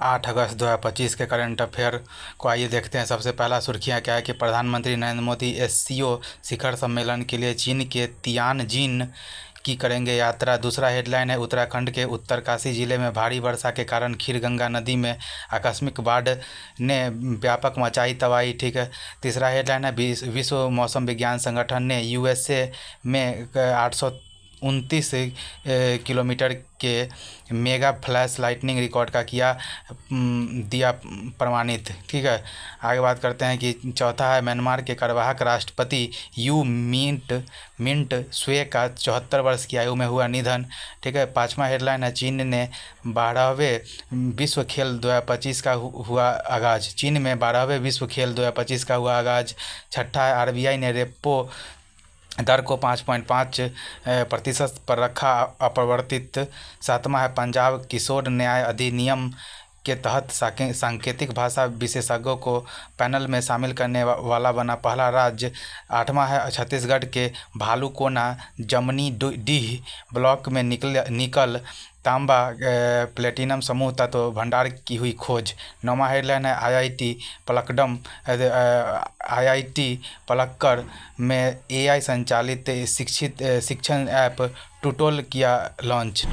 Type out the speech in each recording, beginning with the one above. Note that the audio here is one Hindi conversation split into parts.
8 अगस्त 2025 के करंट अफेयर को आइए देखते हैं। सबसे पहला सुर्खियां क्या है कि प्रधानमंत्री नरेंद्र मोदी एससीओ शिखर सम्मेलन के लिए चीन के तियानजिन की करेंगे यात्रा। दूसरा हेडलाइन है उत्तराखंड के उत्तरकाशी जिले में भारी वर्षा के कारण खीरगंगा नदी में आकस्मिक बाढ़ ने व्यापक मचाई तबाही। ठीक है। तीसरा हेडलाइन है विश्व मौसम विज्ञान संगठन ने यूएसए में 829 किलोमीटर के मेगा फ्लैश लाइटनिंग रिकॉर्ड का दिया प्रमाणित। ठीक है। आगे बात करते हैं कि चौथा है म्यांमार के कार्यवाहक राष्ट्रपति यू मिंट स्वे का 74 वर्ष की आयु में हुआ निधन। ठीक है। पांचवा हेडलाइन है चीन ने 12वें विश्व खेल 2025 का हुआ आगाज। चीन में 12वें विश्व खेल 2025 का हुआ आगाज। छठा है आरबीआई ने रेपो दर को 5.5% पर रखा अपरिवर्तित। सातवां है पंजाब किशोर न्याय अधिनियम के तहत सांकेतिक भाषा विशेषज्ञों को पैनल में शामिल करने वाला बना पहला राज्य। आठवां है छत्तीसगढ़ के भालूकोना जमनी डीह ब्लॉक में निकल तांबा प्लेटिनम समूह तत्व भंडार की हुई खोज। नौवां हेडलाइन है आईआईटी पलक्कड़ में एआई संचालित शिक्षण ऐप टूटोल किया लॉन्च।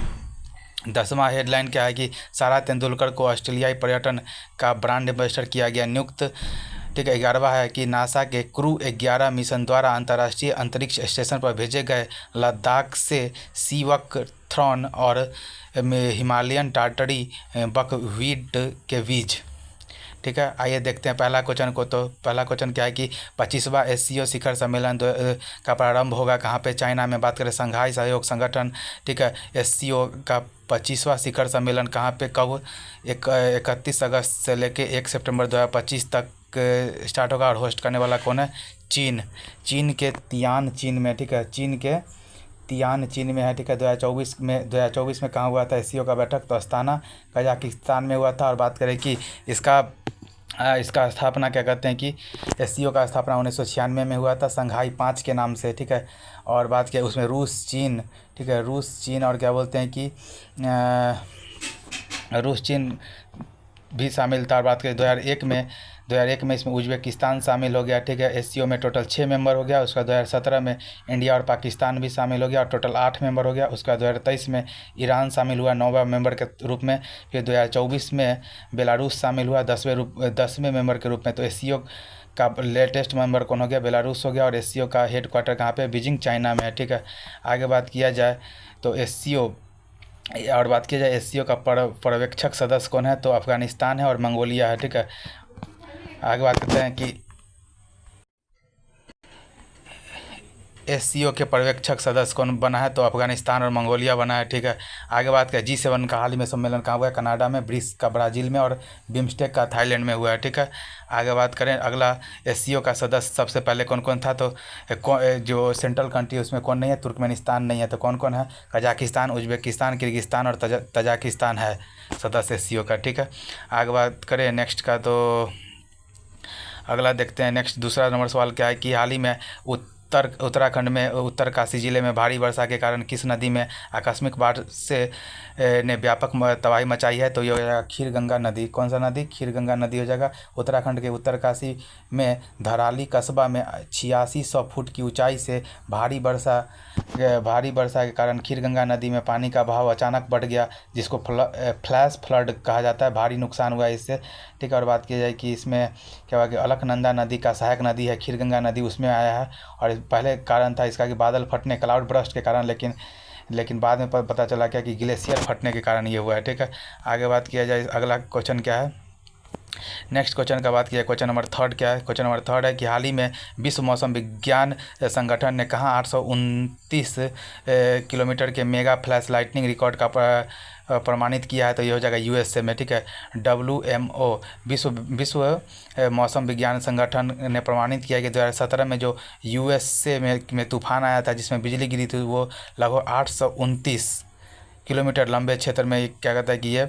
10वां हेडलाइन क्या है कि सारा तेंदुलकर को ऑस्ट्रेलियाई पर्यटन का ब्रांड एम्बेसडर किया गया नियुक्त। ठीक है। 11वां है कि नासा के क्रू 11 मिशन द्वारा अंतर्राष्ट्रीय अंतरिक्ष स्टेशन पर भेजे गए लद्दाख से सीवक थ्रॉन और हिमालयन टार्टरी बकव्हीट के बीज। ठीक है। आइए देखते हैं पहला क्वेश्चन को। तो पहला क्वेश्चन क्या है कि 25वां एससीओ शिखर सम्मेलन का प्रारंभ होगा कहाँ पे? चाइना में। बात करें शंघाई सहयोग संगठन। ठीक है। एससीओ का 25वां शिखर सम्मेलन कहाँ पे कब? 31 अगस्त से लेके 1 सितंबर 2025 तक स्टार्ट होगा और होस्ट करने वाला कौन है? चीन के तियानजिन में। ठीक है। चीन के तियानजिन में है। ठीक है। 2024 में कहाँ हुआ था एससीओ का बैठक? तो अस्ताना कजाकिस्तान में हुआ था। और बात करें कि इसका स्थापना क्या कहते हैं कि एससीओ का स्थापना 1996 में हुआ था संघाई 5 के नाम से। ठीक है। और बात किया उसमें रूस चीन। ठीक है। रूस चीन और क्या बोलते हैं कि रूस चीन भी शामिल था। और बात करें 2001 में इसमें उज्बेकिस्तान शामिल हो गया। ठीक है। एससीओ में टोटल 6 मेंबर हो गया। उसका 2017 में इंडिया और पाकिस्तान भी शामिल हो गया और टोटल 8 मेंबर हो गया। उसका 2023 में ईरान शामिल हुआ 9वां मेंबर के रूप में। फिर 2024 में बेलारूस शामिल हुआ 10वें मेंबर के रूप में। तो एससीओ का लेटेस्ट मेंबर कौन हो गया? बेलारूस हो गया। और एससीओ का हेड क्वार्टर कहाँ पे? बीजिंग चाइना में है। ठीक है। आगे बात किया जाए तो एससीओ का पर्यवेक्षक सदस्य कौन है? तो अफगानिस्तान है और मंगोलिया है। ठीक है। आगे बात करते हैं कि एससीओ के पर्यवेक्षक सदस्य कौन बना है? तो अफगानिस्तान और मंगोलिया बना है। ठीक है। आगे बात करें G7 का हाल ही में सम्मेलन कहाँ हुआ है? कनाडा में। ब्रिक्स का ब्राज़ील में और बिम्स्टेक का थाईलैंड में हुआ है। ठीक है। आगे बात करें अगला एससीओ का सदस्य सबसे पहले कौन कौन था? तो जो सेंट्रल कंट्री उसमें कौन नहीं है? तुर्कमेनिस्तान नहीं है। तो कौन कौन है? कजाकिस्तान, उज्बेकिस्तान, किर्गिस्तान और तजाकिस्तान है सदस्य एससीओ का। ठीक है। आगे बात करें नेक्स्ट का तो अगला देखते हैं। नेक्स्ट दूसरा नंबर सवाल क्या है कि हाल ही में उत्तराखंड में उत्तरकाशी जिले में भारी वर्षा के कारण किस नदी में आकस्मिक बाढ़ से ने व्यापक तबाही मचाई है? तो ये हो जाएगा खीरगंगा नदी। कौन सा नदी? खीरगंगा नदी हो जाएगा। उत्तराखंड के उत्तरकाशी में धराली कस्बा में 8600 फुट की ऊंचाई से भारी वर्षा के कारण खीरगंगा नदी में पानी का बहाव अचानक बढ़ गया, जिसको फ्लैश फ्लड कहा जाता है। भारी नुकसान हुआ इससे। ठीक है। और बात की जाए कि इसमें क्या हुआ कि अलकनंदा नदी का सहायक नदी है खीरगंगा नदी, उसमें आया है। और पहले कारण था इसका कि बादल फटने, क्लाउड बर्स्ट के कारण, लेकिन बाद में पता चला क्या कि ग्लेशियर फटने के कारण ये हुआ है। ठीक है। आगे बात किया जाए अगला क्वेश्चन क्या है? नेक्स्ट क्वेश्चन का बात किया क्वेश्चन नंबर 3 क्या है? क्वेश्चन नंबर 3 है कि हाल ही में विश्व मौसम विज्ञान संगठन ने कहाँ 829 किलोमीटर के मेगा फ्लैश लाइटनिंग रिकॉर्ड का प्रमाणित किया है? तो ये हो जाएगा यूएसए में। ठीक है। WMO विश्व मौसम विज्ञान संगठन ने प्रमाणित किया कि 2017 में जो यूएसए में तूफान आया था जिसमें बिजली गिरी थी वो लगभग 829 किलोमीटर लंबे क्षेत्र में क्या कहता है कि ये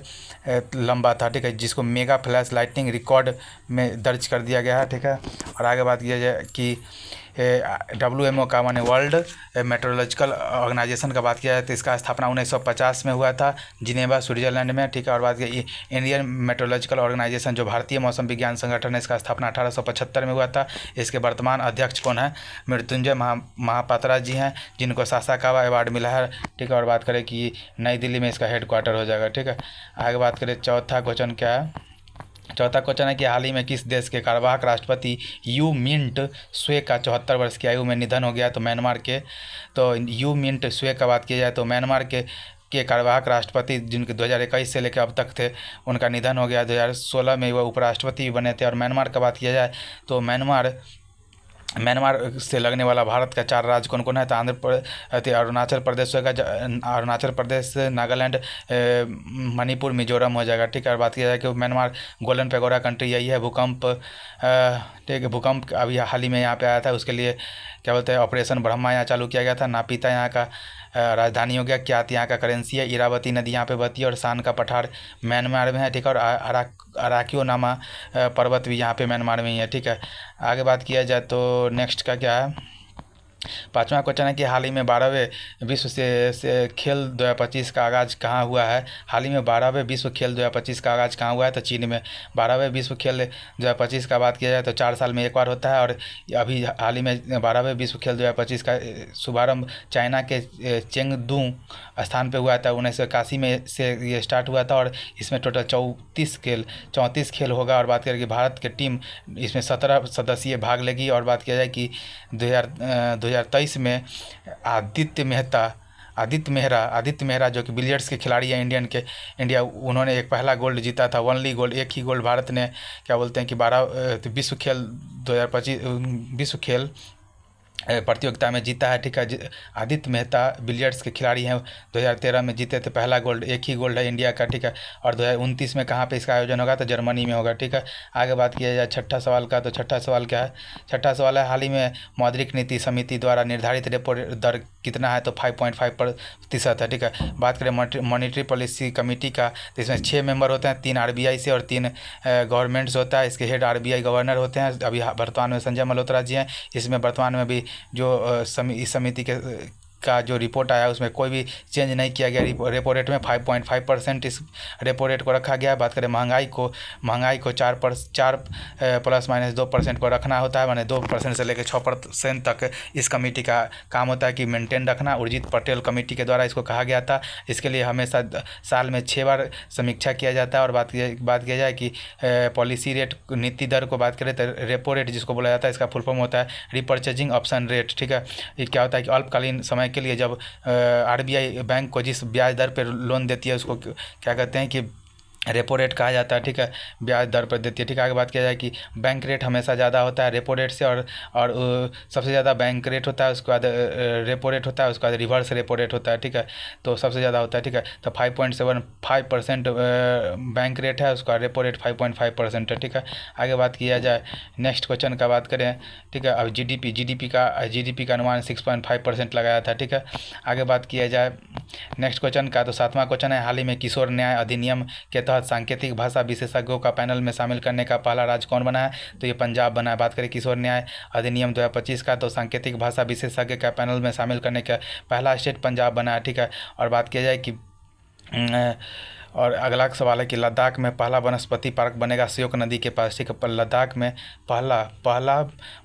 लंबा था। ठीक है। जिसको मेगा फ्लैश लाइटनिंग रिकॉर्ड में दर्ज कर दिया गया है। ठीक है। और आगे बात किया जाए कि WMO का माने वर्ल्ड मेट्रोलॉजिकल ऑर्गेनाइजेशन का बात किया जाए तो इसका स्थापना 1950 में हुआ था जिनेवा स्विट्जरलैंड में, ठीक है। और बात की इंडियन मेट्रोलॉजिकल ऑर्गेनाइजेशन जो भारतीय मौसम विज्ञान संगठन है, इसका स्थापना 1875 में हुआ था। इसके वर्तमान अध्यक्ष कौन है? मृत्युंजय महापात्रा जी हैं, जिनको सासाकावा अवार्ड मिला है, ठीक है। और बात करें कि नई दिल्ली में इसका हेडक्वार्टर हो जाएगा, ठीक है। आगे बात करें चौथा क्वेश्चन क्या है? चौथा क्वेश्चन है कि हाल ही में किस देश के कार्यवाहक राष्ट्रपति यू मिंट स्वे का 74 वर्ष की आयु में निधन हो गया? तो म्यांमार के, तो यू मिंट स्वे का बात की जाए तो म्यांमार के कार्यवाहक राष्ट्रपति जिनके 2021 से लेकर अब तक थे, उनका निधन हो गया। 2016 में वह उपराष्ट्रपति भी बने थे। और म्यांमार का बात किया जाए तो म्यांमार से लगने वाला भारत का 4 राज्य कौन कौन है? तो अरुणाचल प्रदेश होगा, अरुणाचल प्रदेश, नागालैंड, मणिपुर, मिजोरम हो जाएगा, ठीक है। और बात किया जाए कि म्यांमार गोल्डन पेगोडा कंट्री यही है। भूकंप, ठीक है, भूकंप अभी हाल ही में यहाँ पे आया था, उसके लिए क्या बोलते हैं ऑपरेशन ब्रह्मा यहाँ चालू किया गया था। नापीता यहाँ का राजधानी हो गया। क्यात यहाँ का करेंसी है। इरावती नदी यहाँ पे बहती है और शान का पठार म्यांमार में है, ठीक है। और अराक्यो नामा पर्वत भी यहाँ पे म्यांमार में ही है, ठीक है। आगे बात किया जाए तो नेक्स्ट का क्या है? पाँचवा क्वेश्चन है कि हाल ही में 12वें विश्व से खेल 2025 का आगाज़ कहाँ हुआ है? हाल ही में 12वें विश्व खेल 2025 का आगाज़ कहाँ हुआ है? तो चीन में। 12वें विश्व खेल 2025 का बात किया जाए तो 4 साल में एक बार होता है। और अभी हाल ही में 12वें विश्व खेल 2025 का शुभारंभ चाइना के चेंगदू स्थान पे हुआ था। 1981 में से ये स्टार्ट हुआ था और इसमें टोटल 34 खेल होगा। और बात करें कि भारत की टीम इसमें 17 सदस्यीय भाग लेगी। और बात किया जाए कि 2023 में आदित्य मेहरा जो कि बिलियर्ड्स के खिलाड़ी हैं इंडिया, उन्होंने एक पहला गोल्ड जीता था। ओनली गोल्ड, एक ही गोल्ड भारत ने क्या बोलते हैं कि 12 विश्व खेल 2025 विश्व खेल प्रतियोगिता में जीता है, ठीक है। आदित्य मेहता बिलियर्ड्स के खिलाड़ी हैं, 2013 में जीते थे पहला गोल्ड, एक ही गोल्ड है इंडिया का, ठीक है। और 2029 में कहाँ पे इसका आयोजन होगा? तो जर्मनी में होगा, ठीक है। आगे बात किया जाए छठा सवाल का, तो छठा सवाल क्या है? छठा सवाल है हाल ही में मौद्रिक नीति समिति द्वारा निर्धारित रेपो दर कितना है? तो 5.5% है, ठीक है। बात करें मॉनिटरी पॉलिसी कमेटी का, तो इसमें 6 मेंबर होते हैं, 3 RBI से और 3 गवर्नमेंट्स होता है। इसके हेड RBI गवर्नर होते हैं। अभी वर्तमान में संजय मल्होत्रा जी हैं। इसमें वर्तमान में भी जो इस समिति का जो रिपोर्ट आया उसमें कोई भी चेंज नहीं किया गया। रेपो रेट में 5.5% इस रेपो रेट को रखा गया है। बात करें महंगाई को 4 ±2% को रखना होता है, माने 2% से लेकर 6% तक इस कमेटी का काम होता है कि मेंटेन रखना। उर्जित पटेल कमेटी के द्वारा इसको कहा गया था। इसके लिए हमेशा साल में 6 बार समीक्षा किया जाता है। और बात किया जाए कि पॉलिसी रेट नीति दर को बात करें तो रेपो रेट जिसको बोला जाता है, इसका फुल फॉर्म होता है रिपर्चेजिंग ऑप्शन रेट, ठीक है। ये क्या होता है कि अल्पकालीन समय के लिए जब RBI बैंक को जिस ब्याज दर पर लोन देती है उसको क्या कहते हैं कि रेपो रेट कहा जाता है, ठीक है। ब्याज दर पर देती है, ठीक है। आगे बात किया जाए कि बैंक रेट हमेशा ज़्यादा होता है रेपो रेट से, और सबसे ज़्यादा बैंक रेट होता है, उसके बाद रेपो रेट होता है, उसके बाद रिवर्स रेपो रेट होता है, ठीक है। तो सबसे ज़्यादा होता है, ठीक है। तो 5.75% बैंक रेट है, उसका रेपो रेट 5.5% है, ठीक है। आगे बात किया जाए नेक्स्ट क्वेश्चन का बात करें, ठीक है। अब जीडीपी का अनुमान 6.5% लगाया था, ठीक है। आगे बात किया जाए नेक्स्ट क्वेश्चन का, तो 7वां क्वेश्चन है हाल ही में किशोर न्याय अधिनियम के तहत सांकेतिक भाषा विशेषज्ञों का पैनल में शामिल करने का पहला राज्य कौन बना है? तो ये पंजाब बना है। बात करें किशोर न्याय अधिनियम 2025 का, तो सांकेतिक भाषा विशेषज्ञ का पैनल में शामिल करने का पहला स्टेट पंजाब बना है, ठीक है। और बात किया जाए कि और अगला सवाल है कि लद्दाख में पहला वनस्पति पार्क बनेगा श्योक नदी के पास, ठीक है। लद्दाख में पहला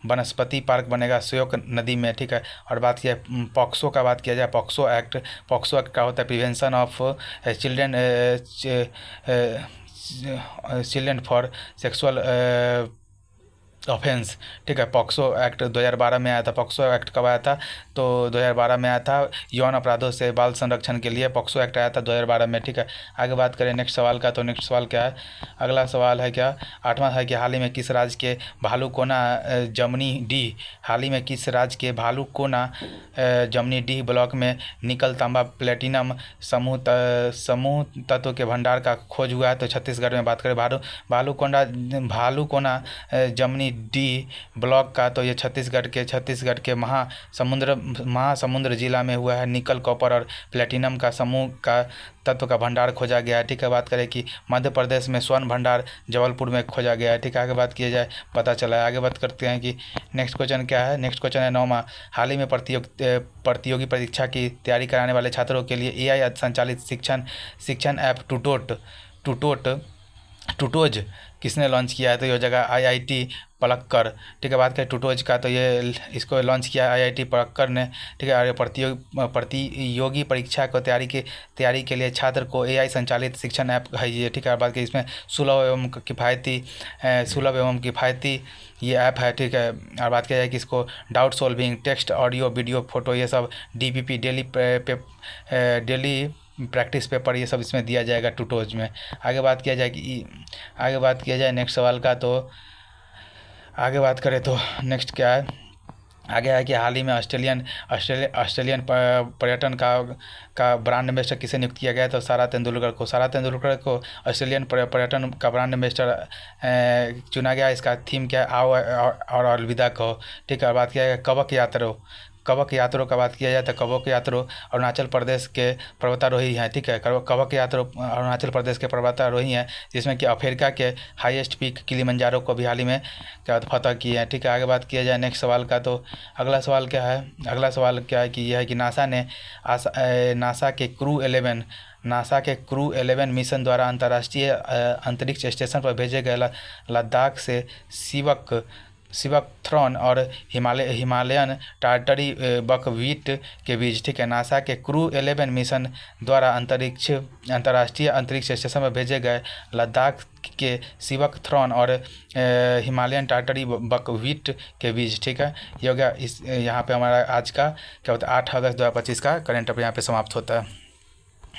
वनस्पति पार्क बनेगा श्योक नदी में, ठीक है। और बात किया पॉक्सो का, बात किया जाए पॉक्सो एक्ट का होता है prevention of children for sexual offence, ठीक है। पॉक्सो एक्ट 2012 में आया था। पॉक्सो एक्ट कब आया था? तो 2012 में आया था। यौन अपराधों से बाल संरक्षण के लिए पॉक्सो एक्ट आया था 2012 में, ठीक है। आगे बात करें नेक्स्ट सवाल का, तो नेक्स्ट सवाल क्या है? अगला सवाल है क्या? 8वां है कि हाल ही में किस राज्य के भालुकोना जमनी डी जमनी डी ब्लॉक में निकल तांबा प्लेटिनम समूह तत्व के भंडार का खोज हुआ है? तो छत्तीसगढ़ में। बात करें भालुकोना जमनी डी ब्लॉक का, तो ये छत्तीसगढ़ के महासमुंद जिला में हुआ है। निकल, कॉपर और प्लेटिनम का समूह का तत्व का भंडार खोजा गया है। ठीक है, बात करें कि मध्य प्रदेश में स्वर्ण भंडार जबलपुर में खोजा गया है। ठीक है, आगे बात किया जाए पता चला है। आगे बात करते हैं कि नेक्स्ट क्वेश्चन क्या है। नेक्स्ट क्वेश्चन है 9वां। हाल ही में प्रतियोगी परीक्षा की तैयारी कराने वाले छात्रों के लिए AI संचालित शिक्षण ऐप टूटोज किसने लॉन्च किया है? तो ये हो जाएगा IIT पलक्कर। ठीक है, बात करें टूटोज का, तो ये इसको लॉन्च किया IIT पलक्कर ने। ठीक है, और प्रतियोगी परीक्षा को तैयारी के लिए छात्र को AI संचालित शिक्षण ऐप है ये। ठीक है, बात करें इसमें सुलभ एवं किफ़ायती ये ऐप है। ठीक है, और बात किया जाए कि इसको doubt solving, text, audio, video, photo, ये सब DPP डेली प्रैक्टिस पेपर, ये सब इसमें दिया जाएगा टूटोज में। आगे बात किया जाए नेक्स्ट सवाल का, तो आगे बात करें तो नेक्स्ट क्या है। आगे है कि हाल ही में ऑस्ट्रेलियन पर्यटन का ब्रांड एम्बेसडर किसे नियुक्त किया गया? तो सारा तेंदुलकर को ऑस्ट्रेलियन पर्यटन का ब्रांड एम्बेसडर चुना गया। इसका थीम क्या है? आओ और अलविदा कहो। ठीक है, बात किया जाए कवक यात्रों का बात किया जाए तो कवक यात्रों अरुणाचल प्रदेश के पर्वतारोही हैं। ठीक है, कवक यात्रों अरुणाचल प्रदेश के पर्वतारोही हैं, जिसमें कि अफ्रीका के हाईएस्ट पीक किलिमंजारो को भी हाल ही में क्या फतह किए हैं। ठीक है, आगे बात किया जाए नेक्स्ट सवाल का, तो अगला सवाल क्या है कि यह है कि नासा के क्रू 11 मिशन द्वारा अंतर्राष्ट्रीय अंतरिक्ष स्टेशन पर भेजे गए लद्दाख से सिवकथ्रॉन और हिमालयन टार्टरी बकव्हीट के बीच। ठीक है, नासा के क्रू 11 मिशन द्वारा अंतर्राष्ट्रीय अंतरिक्ष स्टेशन पर भेजे गए लद्दाख के सिवकथ्रॉन और हिमालयन टार्टरी बकव्हीट के बीच। ठीक है, ये हो गया यहाँ पे हमारा आज का क्या होता है 8 अगस्त 2025 का करेंट अफेयर यहाँ पे समाप्त होता है।